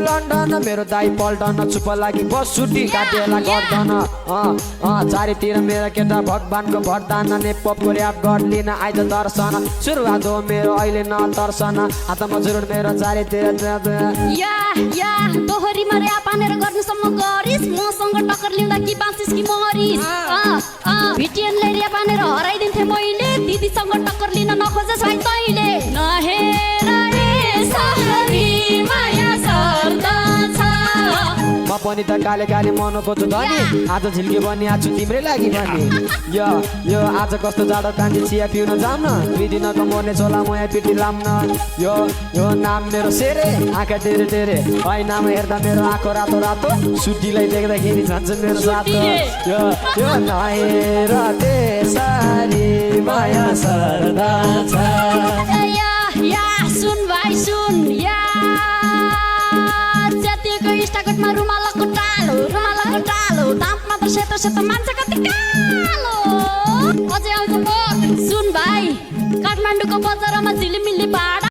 London मेरो दाई पल्टन चुप लागि बस छुट्टी काटेला गर्दैन चारैतिर मेरो केटा भगवानको वरदान नेपको र्याप गर्लिन आइज दर्शन सुरुवात हो मेरो अहिले न दर्शन हातमा जुरुड मेरो चारैतिर या दोहोरीमा र्याप हानेर गर्नुसम्म गरिस् मसँग टक्कर लिउँदा कि बाँचिस् कि मरिस् भिटिएनले र्याप हानेर हराइदिन्थे मैले दिदीसँग टक्कर लिन नखोजेस् भाइ तैँले नहेर माया सर्दछ म पनि त काले काले मनो खोज्छु धनी आज झिल्के बनी आज तिम्रै लागि भने यो आज कस्तो जाडो कान्छी चिया पिउन जाम न दुई दिनको मर्ने छोला म यहाँ पिटी लाम्न यो नाम मेरो सेरे आँखा टेरे टेरे ऐनामा हेर्दा मेरो आँखो रातो रातो सुटीलाई देख्दाखेरि झन्छ मेरो साथो यो नहेर त्यसरी माया सर्दा छ या सुन भाइ सुन या जातिको स्टाकटमा रुमालको टालो दाँतमा त सेतो सेतो मान्छे कति कालो अझै आउँछ सुन भाइ काठमाडौँको बजारमा झिलिमिली भाडा